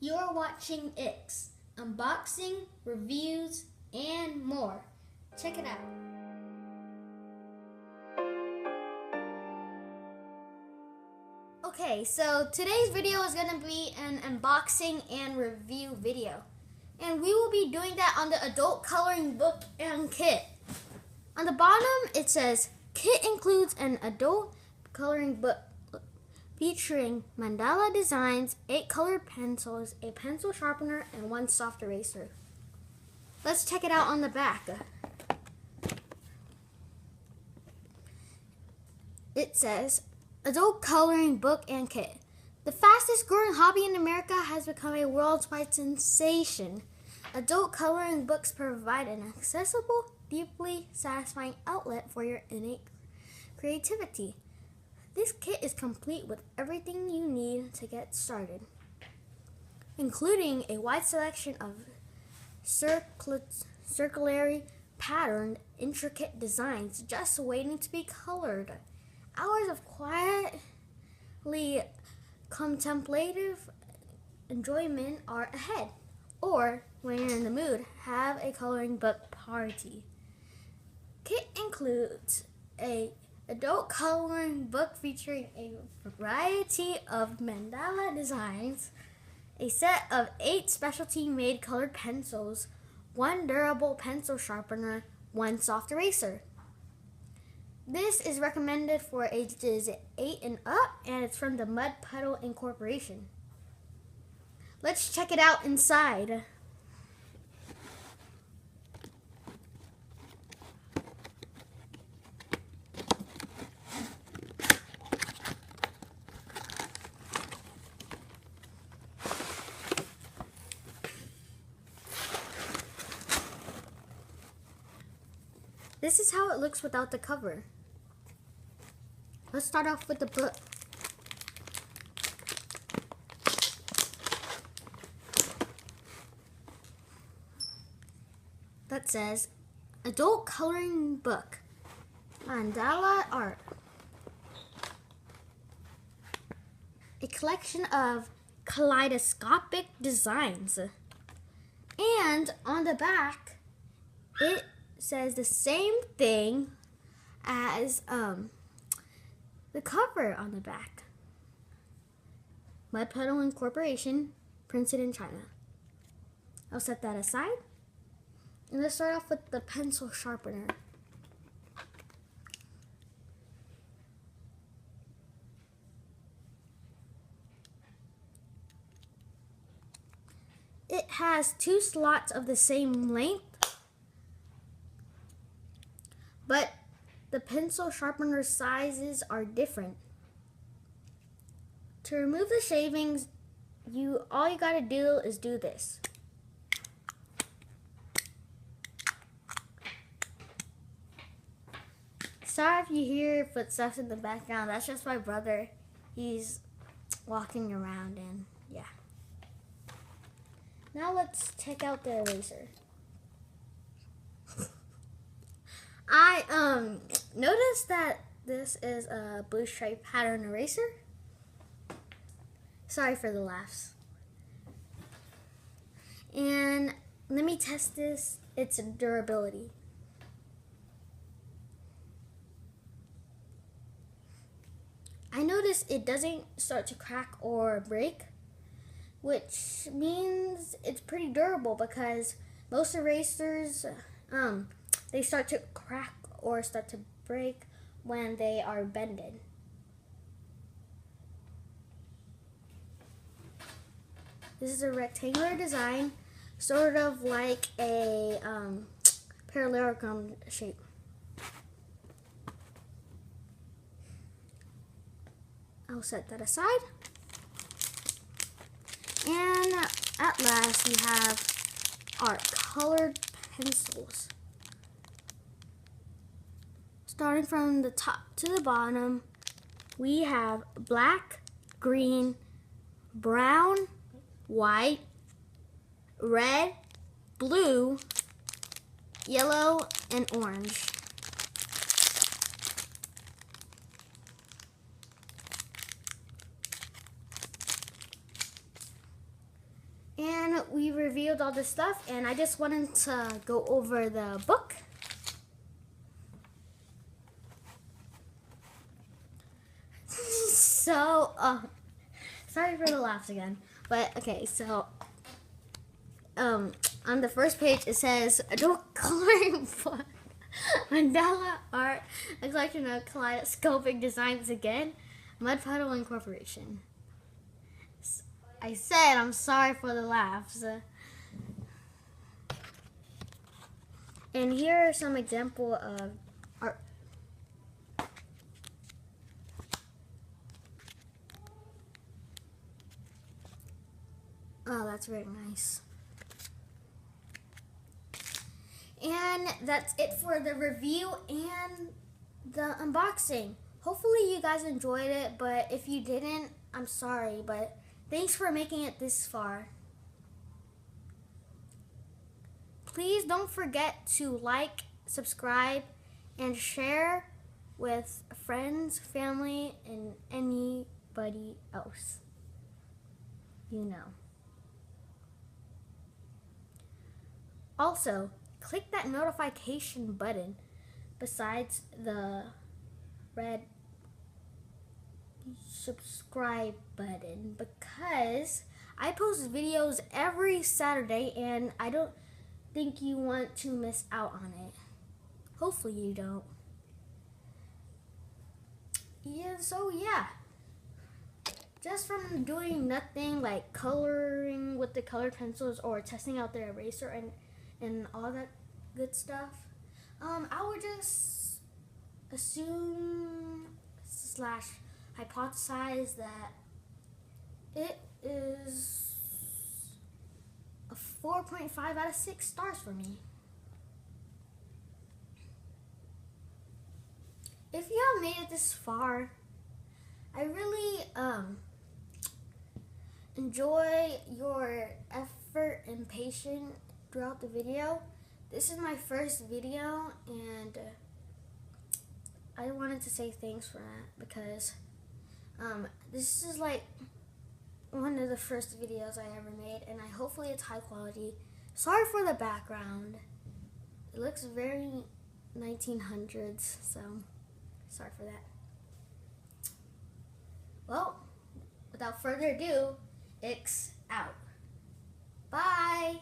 You're watching Ix, unboxing, reviews, and more. Check it out. Okay, so today's video is going to be an unboxing and review video. And we will be doing that on the adult coloring book and kit. On the bottom, it says, kit includes an adult coloring book featuring mandala designs, 8 colored pencils, a pencil sharpener, and 1 soft eraser. Let's check it out on the back. It says, adult coloring book and kit. The fastest growing hobby in America has become a worldwide sensation. Adult coloring books provide an accessible, deeply satisfying outlet for your innate creativity. This kit is complete with everything you need to get started, including a wide selection of circularly patterned, intricate designs just waiting to be colored. Hours of quietly contemplative enjoyment are ahead. Or, when you're in the mood, have a coloring book party. Kit includes a adult coloring book featuring a variety of mandala designs, a set of 8 specialty-made colored pencils, 1 durable pencil sharpener, 1 soft eraser. This is recommended for ages 8 and up, and it's from the Mud Puddle Incorporation. Let's check it out inside. This is how it looks without the cover. Let's start off with the book. That says, adult coloring book, mandala art. A collection of kaleidoscopic designs. And on the back, it says the same thing as the cover on the back. Mud Puddle Incorporation, printed in China. I'll set that aside. And let's start off with the pencil sharpener. It has 2 slots of the same length, but the pencil sharpener sizes are different. To remove the shavings, all you gotta do is do this. Sorry if you hear footsteps in the background. That's just my brother. He's walking around, and yeah. Now let's take out the eraser. I noticed that this is a blue stripe pattern eraser. Sorry for the laughs. And let me test its durability. I noticed it doesn't start to crack or break, which means it's pretty durable, because most erasers, they start to crack or start to break when they are bended. This is a rectangular design, sort of like a parallelogram shape. I'll set that aside. And at last, we have our colored pencils. Starting from the top to the bottom, we have black, green, brown, white, red, blue, yellow, and orange. revealed all this stuff, and I just wanted to go over the book. So, sorry for the laughs again, but okay, so, on the first page it says, Adult Coloring Book, Mandala Art, a collection of kaleidoscopic designs again, Mud Puddle Incorporation. I said I'm sorry for the laughs. And here are some example of art. Oh, that's very nice. And that's it for the review and the unboxing. Hopefully you guys enjoyed it, but if you didn't, I'm sorry, but thanks for making it this far. Please don't forget to like, subscribe, and share with friends, family, and anybody else you know. Also, click that notification button besides the red subscribe button, because I post videos every Saturday and I don't think you want to miss out on it. Hopefully you don't. Yeah. Just from doing nothing like coloring with the colored pencils or testing out the eraser and all that good stuff, I would just assume / hypothesize that it is a 4.5 out of 6 stars for me. If you have made it this far, I really enjoy your effort and patience throughout the video. This is my first video, and I wanted to say thanks for that, because this is like one of the first videos I ever made, and hopefully it's high quality. Sorry for the background. It looks very 1900s, so sorry for that. Well, without further ado, Ix out. Bye!